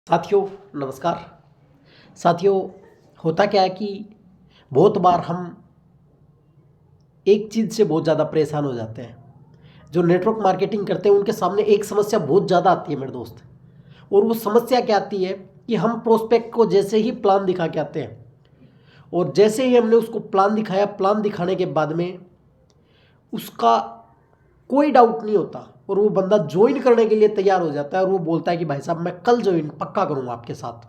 साथियों नमस्कार। साथियों, होता क्या है कि बहुत बार हम एक चीज़ से बहुत ज़्यादा परेशान हो जाते हैं। जो नेटवर्क मार्केटिंग करते हैं उनके सामने एक समस्या बहुत ज़्यादा आती है मेरे दोस्त। और वो समस्या क्या आती है कि हम प्रोस्पेक्ट को जैसे ही प्लान दिखा के आते हैं और जैसे ही हमने उसको प्लान दिखाया, प्लान दिखाने के बाद में उसका कोई डाउट नहीं होता और वो बंदा ज्वाइन करने के लिए तैयार हो जाता है और वो बोलता है कि भाई साहब मैं कल ज्वाइन पक्का करूँगा आपके साथ।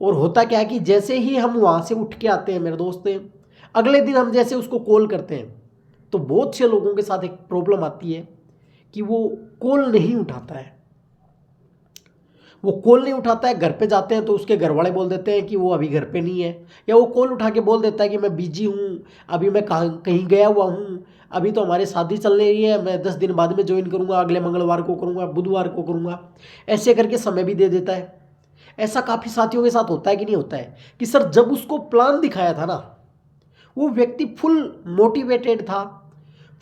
और होता क्या है कि जैसे ही हम वहाँ से उठ के आते हैं मेरे दोस्त, अगले दिन हम जैसे उसको कॉल करते हैं तो बहुत से लोगों के साथ एक प्रॉब्लम आती है कि वो कॉल नहीं उठाता है। वो कॉल नहीं उठाता है, घर पे जाते हैं तो उसके घर वाले बोल देते हैं कि वो अभी घर पे नहीं है, या वो कॉल उठा के बोल देता है कि मैं बिजी हूँ, अभी मैं कहीं गया हुआ हूँ, अभी तो हमारी शादी चल रही है, मैं 10 दिन बाद में ज्वाइन करूँगा, अगले मंगलवार को करूँगा, बुधवार को करूँगा। ऐसे करके समय भी दे देता है। ऐसा काफ़ी साथियों के साथ होता है कि नहीं होता है कि सर जब उसको प्लान दिखाया था ना, वो व्यक्ति फुल मोटिवेटेड था,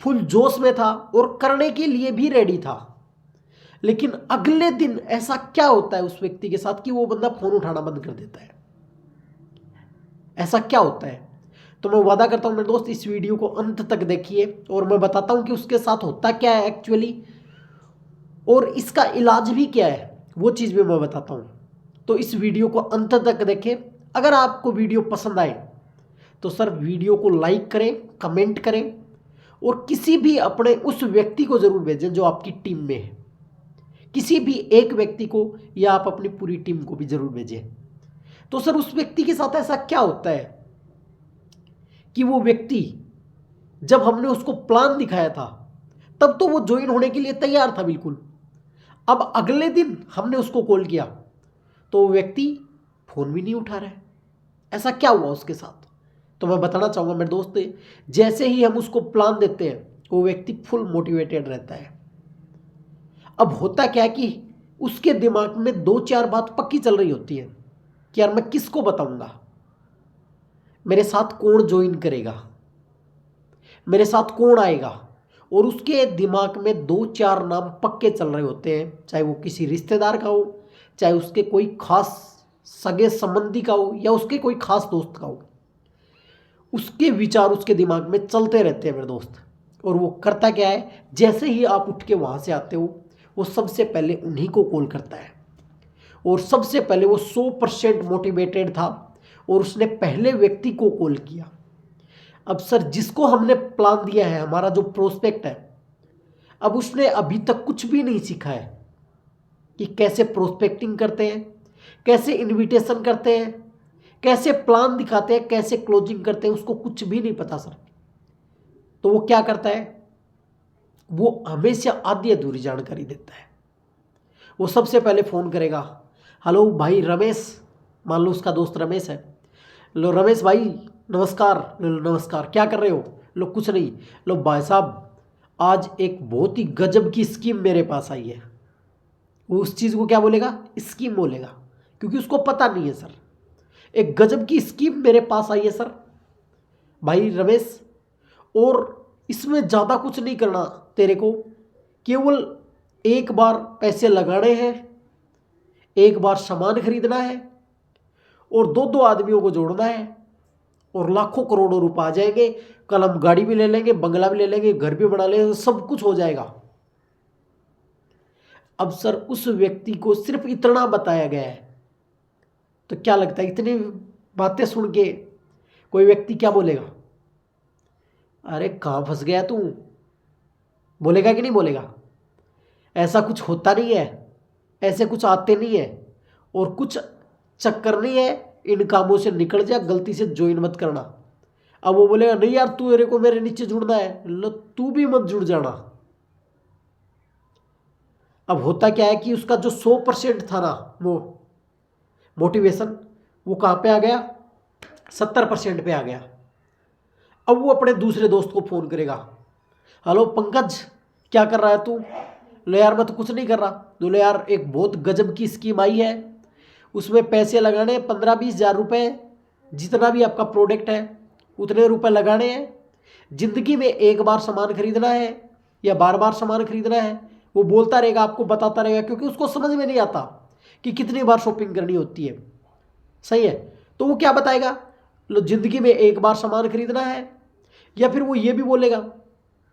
फुल जोश में था और करने के लिए भी रेडी था। लेकिन अगले दिन ऐसा क्या होता है उस व्यक्ति के साथ कि वो बंदा फोन उठाना बंद कर देता है। ऐसा क्या होता है? तो मैं वादा करता हूं मेरे दोस्त, इस वीडियो को अंत तक देखिए और मैं बताता हूं कि उसके साथ होता क्या है एक्चुअली और इसका इलाज भी क्या है, वो चीज़ भी मैं बताता हूं। तो इस वीडियो को अंत तक देखें। अगर आपको वीडियो पसंद आए तो सर वीडियो को लाइक करें, कमेंट करें और किसी भी अपने उस व्यक्ति को ज़रूर भेजें जो आपकी टीम में है। किसी भी एक व्यक्ति को या आप अपनी पूरी टीम को भी ज़रूर भेजें। तो सर उस व्यक्ति के साथ ऐसा क्या होता है कि वो व्यक्ति जब हमने उसको प्लान दिखाया था तब तो वो ज्वाइन होने के लिए तैयार था बिल्कुल। अब अगले दिन हमने उसको कॉल किया तो वो व्यक्ति फ़ोन भी नहीं उठा रहा है। ऐसा क्या हुआ उसके साथ? तो मैं बताना चाहूँगा मेरे दोस्त, जैसे ही हम उसको प्लान देते हैं वो व्यक्ति फुल मोटिवेटेड रहता है। अब होता क्या है कि उसके दिमाग में 2-4 बात पक्की चल रही होती है कि यार मैं किसको बताऊंगा, मेरे साथ कौन ज्वाइन करेगा, मेरे साथ कौन आएगा। और उसके दिमाग में 2-4 नाम पक्के चल रहे होते हैं, चाहे वो किसी रिश्तेदार का हो, चाहे उसके कोई खास सगे संबंधी का हो या उसके कोई खास दोस्त का हो। उसके विचार उसके दिमाग में चलते रहते हैं मेरे दोस्त। और वो करता क्या है, जैसे ही आप उठ के वहाँ से आते हो वो सबसे पहले उन्हीं को कॉल करता है। और सबसे पहले वो 100% मोटिवेटेड था और उसने पहले व्यक्ति को कॉल किया। अब सर जिसको हमने प्लान दिया है, हमारा जो प्रोस्पेक्ट है, अब उसने अभी तक कुछ भी नहीं सीखा है कि कैसे प्रोस्पेक्टिंग करते हैं, कैसे इनविटेशन करते हैं, कैसे प्लान दिखाते हैं, कैसे क्लोजिंग करते हैं, उसको कुछ भी नहीं पता सर। तो वो क्या करता है, वो हमेशा आधी अधूरी जानकारी देता है। वो सबसे पहले फ़ोन करेगा, हेलो भाई रमेश, मान लो उसका दोस्त रमेश है, लो रमेश भाई नमस्कार, लो नमस्कार, क्या कर रहे हो? लो कुछ नहीं, लो भाई साहब आज एक बहुत ही गजब की स्कीम मेरे पास आई है। वो उस चीज़ को क्या बोलेगा? स्कीम बोलेगा, क्योंकि उसको पता नहीं है सर। एक गजब की स्कीम मेरे पास आई है सर भाई रमेश, और इसमें ज़्यादा कुछ नहीं करना तेरे को, केवल एक बार पैसे लगाने हैं, एक बार सामान खरीदना है और 2-2 आदमियों को जोड़ना है और लाखों करोड़ों रुपए आ जाएंगे। कल हम गाड़ी भी ले लेंगे, बंगला भी ले लेंगे, घर भी बना लेंगे, सब कुछ हो जाएगा। अब सर उस व्यक्ति को सिर्फ इतना बताया गया है, तो क्या लगता है इतनी बातें सुन के कोई व्यक्ति क्या बोलेगा? अरे कहाँ फंस गया तू, बोलेगा कि नहीं बोलेगा? ऐसा कुछ होता नहीं है, ऐसे कुछ आते नहीं है और कुछ चक्कर नहीं है, इन कामों से निकल जा, गलती से ज्वाइन मत करना। अब वो बोलेगा नहीं यार तू मेरे को मेरे नीचे जुड़ना है, लो तू भी मत जुड़ जाना। अब होता क्या है कि उसका जो 100% था ना वो मोटिवेशन, वो कहाँ पे आ गया? 70% पे आ गया। अब वो अपने दूसरे दोस्त को फ़ोन करेगा, हेलो पंकज क्या कर रहा है तू? लो यार मैं तो कुछ नहीं कर रहा। बोले यार एक बहुत गजब की स्कीम आई है, उसमें पैसे लगाने 15-20 हज़ार रुपये, जितना भी आपका प्रोडक्ट है उतने रुपए लगाने हैं, ज़िंदगी में एक बार सामान खरीदना है या बार बार सामान खरीदना है। वो बोलता रहेगा, आपको बताता रहेगा, क्योंकि उसको समझ में नहीं आता कि कितनी बार शॉपिंग करनी होती है, सही है। तो वो क्या बताएगा, लो जिंदगी में एक बार सामान खरीदना है। या फिर वो ये भी बोलेगा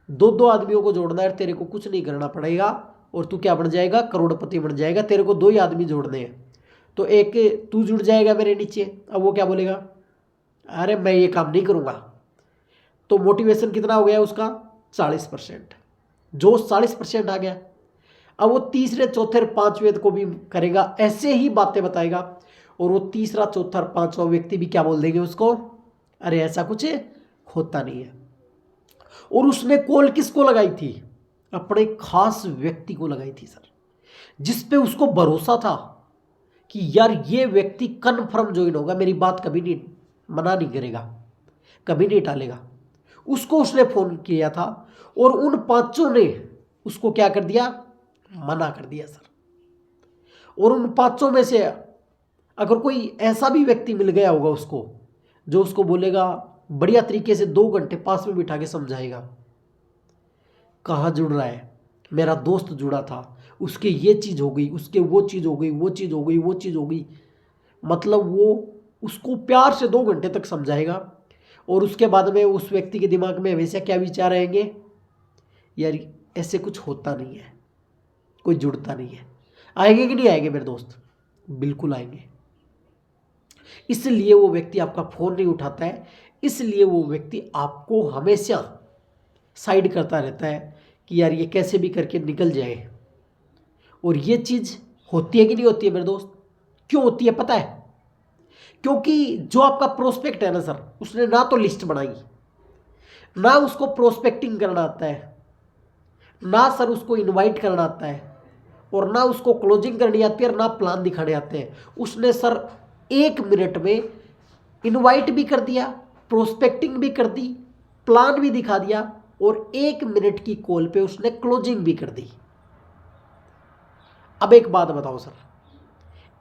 दो दो आदमियों को जोड़ना है, तेरे को कुछ नहीं करना पड़ेगा और तू क्या बन जाएगा, करोड़पति बन जाएगा, तेरे को दो ही आदमी जोड़ने हैं। तो एक तू जुड़ जाएगा मेरे नीचे। अब वो क्या बोलेगा, अरे मैं ये काम नहीं करूँगा। तो मोटिवेशन कितना हो गया उसका, 40%। जोश 40% आ गया। अब वो तीसरे चौथे और पांचवें को भी करेगा, ऐसे ही बातें बताएगा। और वो तीसरा चौथा और पांचवा व्यक्ति भी क्या बोल देंगे उसको, अरे ऐसा कुछ होता नहीं है। और उसने कॉल किसको लगाई थी, अपने खास व्यक्ति को लगाई थी सर, जिस पे उसको भरोसा था कि यार ये व्यक्ति कन्फर्म ज्वाइन होगा, मेरी बात कभी नहीं मना नहीं करेगा, कभी नहीं टालेगा। उसको उसने फोन किया था और उन पांचों ने उसको क्या कर दिया, मना कर दिया सर। और उन पांचों में से अगर कोई ऐसा भी व्यक्ति मिल गया होगा उसको, जो उसको बोलेगा बढ़िया तरीके से 2 घंटे पास में बिठा के समझाएगा, कहाँ जुड़ रहा है, मेरा दोस्त जुड़ा था, उसके ये चीज़ हो गई, उसके वो चीज़ हो गई, वो चीज़ हो गई, वो चीज़ हो गई, मतलब वो उसको प्यार से 2 घंटे तक समझाएगा। और उसके बाद में उस व्यक्ति के दिमाग में हमेशा क्या विचार आएंगे, यार ऐसे कुछ होता नहीं है, कोई जुड़ता नहीं है। आएंगे कि नहीं आएंगे मेरे दोस्त, बिल्कुल आएंगे। इसलिए वो व्यक्ति आपका फ़ोन नहीं उठाता है, इसलिए वो व्यक्ति आपको हमेशा साइड करता रहता है कि यार ये कैसे भी करके निकल जाए। और ये चीज़ होती है कि नहीं होती है मेरे दोस्त, क्यों होती है पता है, क्योंकि जो आपका प्रोस्पेक्ट है ना सर, उसने ना तो लिस्ट बनाई, ना उसको प्रोस्पेक्टिंग करना आता है, ना सर उसको इनवाइट करना आता है, और ना उसको क्लोजिंग करनी आती है, और ना प्लान दिखाने आते हैं। उसने सर 1 मिनट में इनवाइट भी कर दिया, प्रोस्पेक्टिंग भी कर दी, प्लान भी दिखा दिया, और 1 मिनट की कॉल पे उसने क्लोजिंग भी कर दी। अब एक बात बताओ सर,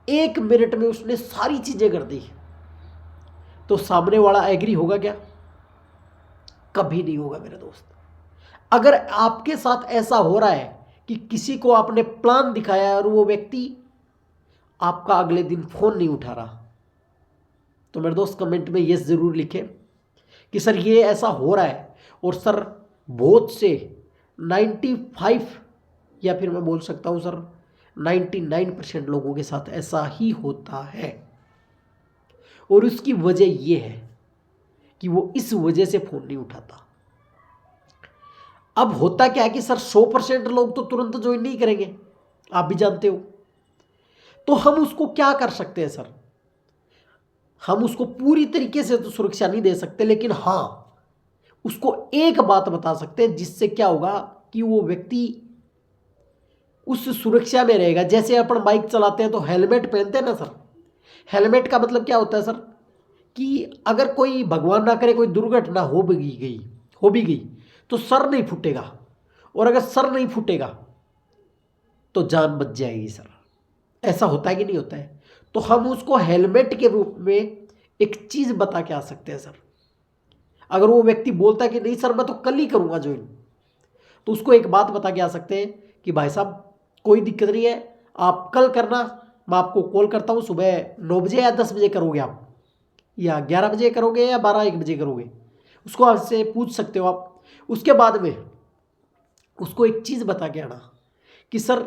1 मिनट में उसने सारी चीजें कर दी, तो सामने वाला एग्री होगा क्या, कभी नहीं होगा मेरे दोस्त। अगर आपके साथ ऐसा हो रहा है कि किसी को आपने प्लान दिखाया और वो व्यक्ति आपका अगले दिन फोन नहीं उठा रहा, तो मेरे दोस्त कमेंट में यस जरूर लिखें कि सर ये ऐसा हो रहा है। और सर बहुत से 95 या फिर मैं बोल सकता हूं सर 99% लोगों के साथ ऐसा ही होता है। और उसकी वजह ये है कि वो इस वजह से फोन नहीं उठाता। अब होता क्या है कि सर 100% लोग तो तुरंत ज्वाइन नहीं करेंगे, आप भी जानते हो। तो हम उसको क्या कर सकते हैं सर, हम उसको पूरी तरीके से तो सुरक्षा नहीं दे सकते, लेकिन हाँ उसको एक बात बता सकते हैं जिससे क्या होगा कि वो व्यक्ति उस सुरक्षा में रहेगा। जैसे अपन बाइक चलाते हैं तो हेलमेट पहनते हैं ना सर, हेलमेट का मतलब क्या होता है सर कि अगर कोई भगवान ना करे कोई दुर्घटना हो भी गई तो सर नहीं फूटेगा, और अगर सर नहीं फूटेगा तो जान बच जाएगी सर। ऐसा होता है कि नहीं होता है। तो हम उसको हेलमेट के रूप में एक चीज़ बता के आ सकते हैं सर। अगर वो व्यक्ति बोलता है कि नहीं सर मैं तो कल ही करूँगा ज्वाइन, तो उसको एक बात बता के आ सकते हैं कि भाई साहब कोई दिक्कत नहीं है, आप कल करना, मैं आपको कॉल करता हूँ सुबह 9 बजे या 10 बजे करोगे आप, या 11 बजे करोगे या 12-1 बजे करोगे, उसको आपसे पूछ सकते हो आप। उसके बाद में उसको एक चीज़ बता के आना कि सर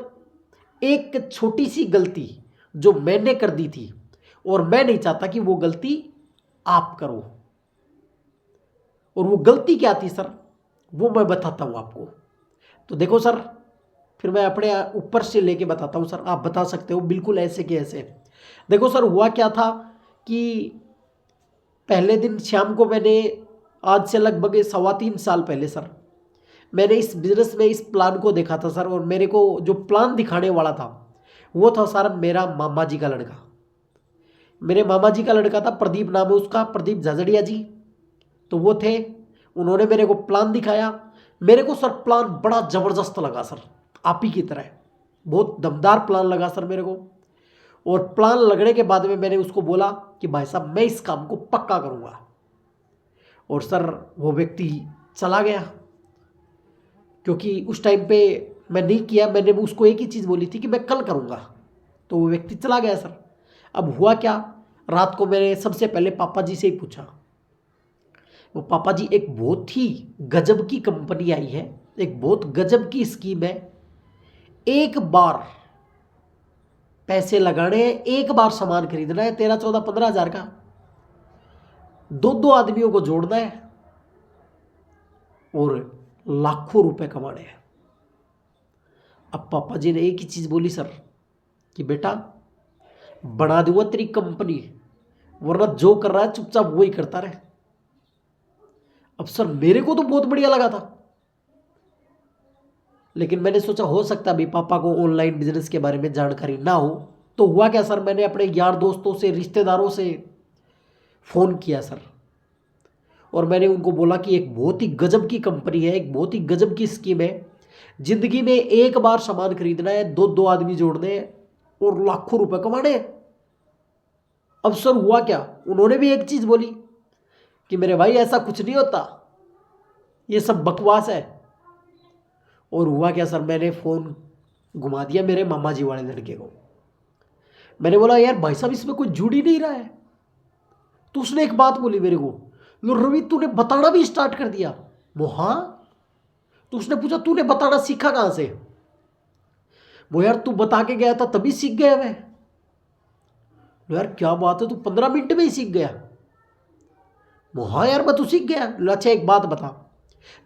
एक छोटी सी गलती जो मैंने कर दी थी और मैं नहीं चाहता कि वो गलती आप करो। और वो गलती क्या थी सर, वो मैं बताता हूँ आपको। तो देखो सर, फिर मैं अपने ऊपर से लेके बताता हूँ सर, आप बता सकते हो बिल्कुल ऐसे कि ऐसे। देखो सर हुआ क्या था कि पहले दिन शाम को मैंने, आज से लगभग 3.25 साल पहले सर, मैंने इस बिज़नेस में इस प्लान को देखा था सर। और मेरे को जो प्लान दिखाने वाला था वो था सर मेरा मामा जी का लड़का, मेरे मामा जी का लड़का था, प्रदीप नाम है उसका, प्रदीप झाझड़िया जी। तो वो थे, उन्होंने मेरे को प्लान दिखाया। मेरे को सर प्लान बड़ा ज़बरदस्त लगा सर, आप ही की तरह बहुत दमदार प्लान लगा सर मेरे को। और प्लान लगने के बाद में मैंने उसको बोला कि भाई साहब मैं इस काम को पक्का करूँगा। और सर वो व्यक्ति चला गया, क्योंकि उस टाइम पे मैं नहीं किया। मैंने उसको एक ही चीज़ बोली थी कि मैं कल करूँगा, तो वो व्यक्ति चला गया सर। अब हुआ क्या, रात को मैंने सबसे पहले पापा जी से ही पूछा। वो पापा जी, एक बहुत ही गजब की कंपनी आई है, एक बहुत गजब की स्कीम है, एक बार पैसे लगाने हैं, एक बार सामान खरीदना है, 13-14-15 हज़ार का, 2-2 आदमियों को जोड़ना है और लाखों रुपए कमाने हैं। अब पापा जी ने एक ही चीज बोली सर कि बेटा बना दूंगा तेरी कंपनी, वरना जो कर रहा है चुपचाप वही करता रहे। अब सर मेरे को तो बहुत बढ़िया लगा था, लेकिन मैंने सोचा हो सकता है अभी पापा को ऑनलाइन बिजनेस के बारे में जानकारी ना हो। तो हुआ क्या सर, मैंने अपने यार दोस्तों से, रिश्तेदारों से फ़ोन किया सर, और मैंने उनको बोला कि एक बहुत ही गजब की कंपनी है, एक बहुत ही गजब की स्कीम है, जिंदगी में एक बार सामान खरीदना है, 2-2 आदमी जोड़ने हैं और लाखों रुपए कमाने हैं। अब सर हुआ क्या, उन्होंने भी एक चीज बोली कि मेरे भाई ऐसा कुछ नहीं होता, ये सब बकवास है। और हुआ क्या सर, मैंने फोन घुमा दिया मेरे मामा जी वाले लड़के को। मैंने बोला यार भाई साहब इसमें कोई जुड़ ही नहीं रहा है। तो उसने एक बात बोली मेरे को, रवि तूने बताना भी स्टार्ट कर दिया। वो हाँ। तो उसने पूछा तूने बताना सीखा कहां से। वो यार तू बता के गया था तभी सीख गया मैं। यार क्या बात है, तू 15 मिनट में ही सीख गया। वो हाँ यार मैं तो सीख गया। अच्छा एक बात बता,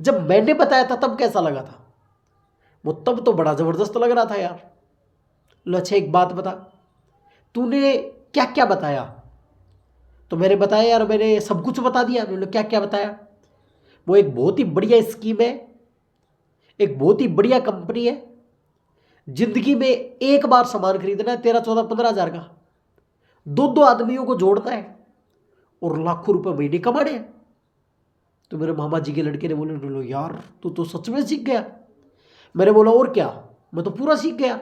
जब मैंने बताया था तब कैसा लगा था। वो तब तो बड़ा जबरदस्त लग रहा था यार। अच्छा एक बात बता, तूने क्या क्या बताया। तो मैंने बताया यार, मैंने सब कुछ बता दिया। मैंने क्या क्या बताया। वो एक बहुत ही बढ़िया स्कीम है, एक बहुत ही बढ़िया कंपनी है, जिंदगी में एक बार सामान खरीदना है, 13-14-15 हज़ार का, 2-2 आदमियों को जोड़ना है और लाखों रुपए महीने कमाने हैं। तो मेरे मामा जी के लड़के ने बोले यार तू तो सच में सीख गया। मैंने बोला और क्या, मैं तो पूरा सीख गया।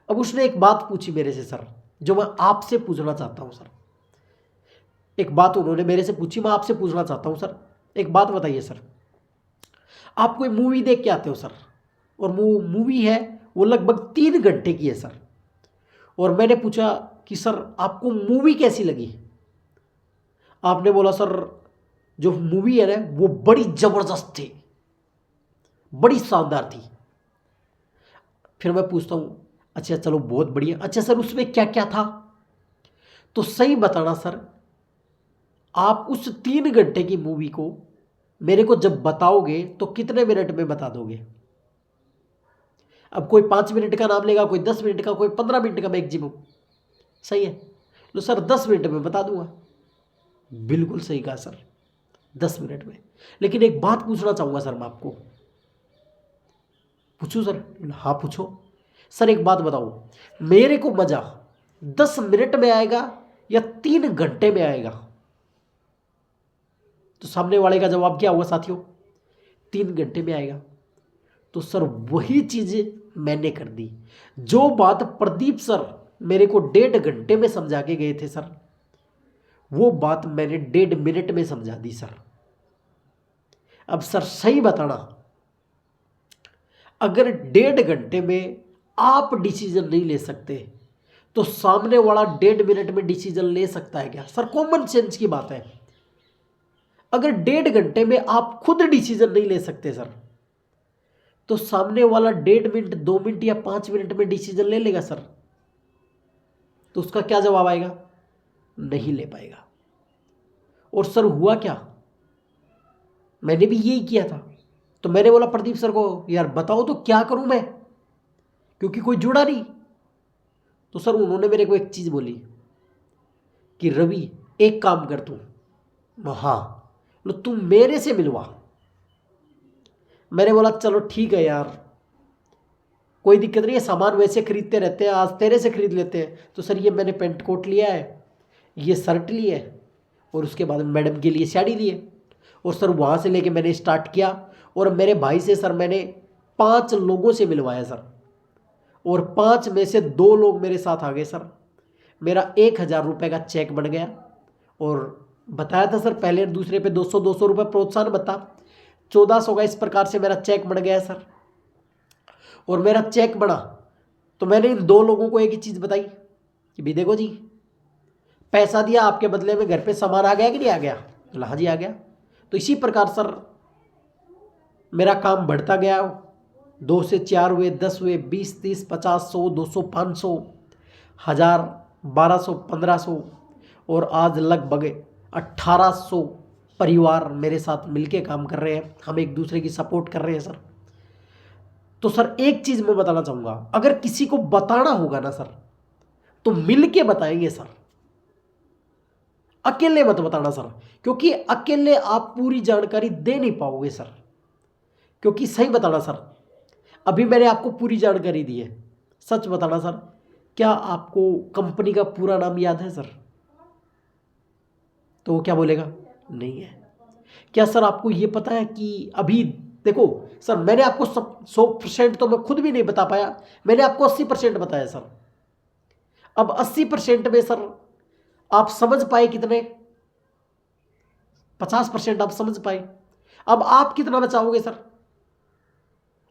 अब उसने एक बात पूछी मेरे से सर, जो मैं आपसे पूछना चाहता हूं सर। एक बात उन्होंने मेरे से पूछी, मैं आपसे पूछना चाहता हूं सर। एक बात बताइए सर, आप कोई मूवी देख के आते हो सर, और वो मूवी है वो लगभग 3 घंटे की है सर, और मैंने पूछा कि सर आपको मूवी कैसी लगी। आपने बोला सर जो मूवी है ना वो बड़ी जबरदस्त थी, बड़ी शानदार थी। फिर मैं पूछता हूं अच्छा चलो बहुत बढ़िया, अच्छा सर उसमें क्या क्या था। तो सही बताना सर, आप उस 3 घंटे की मूवी को मेरे को जब बताओगे तो कितने मिनट में बता दोगे। अब कोई 5 मिनट का नाम लेगा, कोई 10 मिनट का, कोई 15 मिनट का मैक्सिमम। सही है, तो सर 10 मिनट में बता दूंगा। बिल्कुल सही कहा सर, 10 मिनट में। लेकिन एक बात पूछना चाहूंगा सर मैं आपको। पूछूं सर। हाँ पूछो। सर एक बात बताओ, मेरे को मजा 10 मिनट में आएगा या 3 घंटे में आएगा। तो सामने वाले का जवाब क्या हुआ साथियों, 3 घंटे में आएगा। तो सर वही चीज मैंने कर दी, जो बात प्रदीप सर मेरे को 1.5 घंटे में समझा के गए थे सर, वो बात मैंने 1.5 मिनट में समझा दी सर। अब सर सही बताना, अगर 1.5 घंटे में आप डिसीजन नहीं ले सकते तो सामने वाला 1.5 मिनट में डिसीजन ले सकता है क्या सर। कॉमन सेंस की बात है। अगर 1.5 घंटे में आप खुद डिसीजन नहीं ले सकते सर, तो सामने वाला 1.5 मिनट, 2 मिनट या 5 मिनट में डिसीजन ले लेगा सर। तो उसका क्या जवाब आएगा, नहीं ले पाएगा। और सर हुआ क्या, मैंने भी यही किया था। तो मैंने बोला प्रदीप सर को यार बताओ तो क्या करूं मैं, क्योंकि कोई जुड़ा नहीं। तो सर उन्होंने मेरे को एक चीज बोली कि रवि एक काम कर तू। हाँ, लो तू मेरे से मिलवा। मैंने बोला चलो ठीक है यार, कोई दिक्कत नहीं है, सामान वैसे खरीदते रहते हैं, आज तेरे से खरीद लेते हैं। तो सर ये मैंने पेंट कोट लिया है, ये शर्ट ली है, और उसके बाद मैडम के लिए साड़ी ली है। और सर वहाँ से लेके मैंने स्टार्ट किया, और मेरे भाई से सर मैंने 5 लोगों से मिलवाया सर, और 5 में से 2 लोग मेरे साथ आ गए सर। मेरा 1000 रुपये का चेक बन गया, और बताया था सर पहले दूसरे पे 200-200 रुपये प्रोत्साहन बता, 1400 का इस प्रकार से मेरा चेक बन गया है सर। और मेरा चेक बना तो मैंने इन दो लोगों को एक ही चीज़ बताई कि भी देखो जी, पैसा दिया, आपके बदले में घर पे सामान आ गया कि नहीं आ गया? बोला हाँ जी आ गया। तो इसी प्रकार सर मेरा काम बढ़ता गया, 2 से 4 हुए, 10 हुए, 20, 30, 50, 100, 200, 500, 1000, 1200, 1500 और आज लगभग 1800 परिवार मेरे साथ मिलके काम कर रहे हैं। हम एक दूसरे की सपोर्ट कर रहे हैं सर। तो सर एक चीज़ मैं बताना चाहूँगा, अगर किसी को बताना होगा ना सर तो मिल के बताएंगे सर, अकेले मत बताना सर, क्योंकि अकेले आप पूरी जानकारी दे नहीं पाओगे सर। क्योंकि सही बताना सर, अभी मैंने आपको पूरी जानकारी दी है, सच बताना सर, क्या आपको कंपनी का पूरा नाम याद है सर? तो वो क्या बोलेगा? नहीं है। क्या सर आपको ये पता है कि अभी देखो सर, मैंने आपको 100% तो मैं खुद भी नहीं बता पाया, मैंने आपको 80% बताया सर। अब 80% में सर आप समझ पाए कितने? 50% आप समझ पाए। अब आप कितना बचाओगे सर?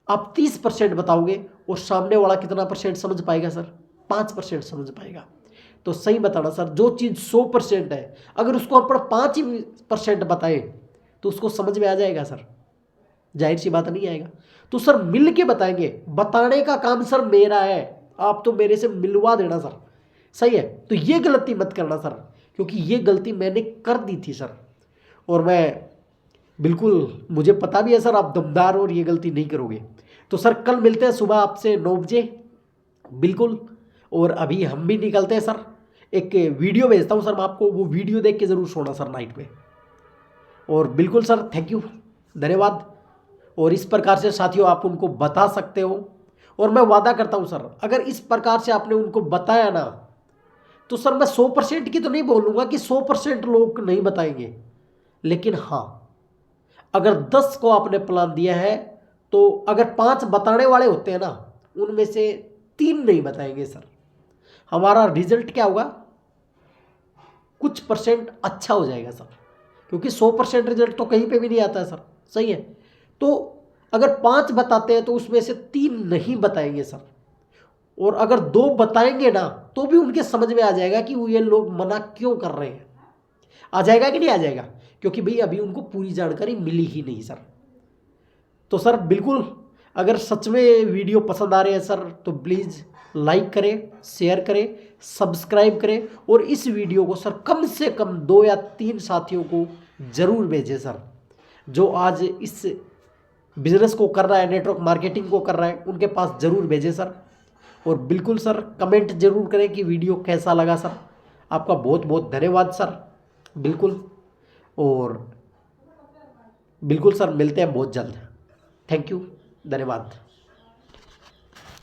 आप 30% बताओगे और सामने वाला कितना परसेंट समझ पाएगा सर? 5% समझ पाएगा। तो सही बताना सर, जो चीज़ 100% है, अगर उसको अपन 5% बताएं तो उसको समझ में आ जाएगा सर? जाहिर सी बात नहीं आएगा। तो सर मिल के बताएंगे, बताने का काम सर मेरा है, आप तो मेरे से मिलवा देना सर। सही है? तो ये गलती मत करना सर, क्योंकि ये गलती मैंने कर दी थी सर, और मैं बिल्कुल, मुझे पता भी है सर आप दमदार और ये गलती नहीं करोगे। तो सर कल मिलते हैं सुबह आपसे 9 बजे बिल्कुल। और अभी हम भी निकलते हैं सर, एक वीडियो भेजता हूँ सर मैं आपको, वो वीडियो देख के ज़रूर सोना सर नाइट में। और बिल्कुल सर थैंक यू, धन्यवाद। और इस प्रकार से साथियों आप उनको बता सकते हो, और मैं वादा करता हूँ सर, अगर इस प्रकार से आपने उनको बताया ना, तो सर मैं 100% की तो नहीं बोलूँगा कि 100% लोग नहीं बताएंगे, लेकिन हाँ, अगर 10 को आपने प्लान दिया है तो अगर 5 बताने वाले होते हैं ना, उनमें से 3 नहीं बताएंगे सर। हमारा रिजल्ट क्या होगा? कुछ परसेंट अच्छा हो जाएगा सर, क्योंकि 100% रिजल्ट तो कहीं पे भी नहीं आता है सर। सही है? तो अगर 5 बताते हैं तो उसमें से 3 नहीं बताएंगे सर, और अगर 2 बताएंगे ना तो भी उनके समझ में आ जाएगा कि वो ये लोग मना क्यों कर रहे हैं। आ जाएगा कि नहीं आ जाएगा? क्योंकि भाई अभी उनको पूरी जानकारी मिली ही नहीं सर। तो सर बिल्कुल, अगर सच में वीडियो पसंद आ रहे हैं सर तो प्लीज़ लाइक करें, शेयर करें, सब्सक्राइब करें, और इस वीडियो को सर कम से कम 2 या 3 साथियों को ज़रूर भेजें सर, जो आज इस बिज़नेस को कर रहा है, नेटवर्क मार्केटिंग को कर रहा है, उनके पास ज़रूर भेजें सर। और बिल्कुल सर कमेंट ज़रूर करें कि वीडियो कैसा लगा सर। आपका बहुत बहुत धन्यवाद सर। बिल्कुल, और बिल्कुल सर मिलते हैं बहुत जल्द। थैंक यू, धन्यवाद।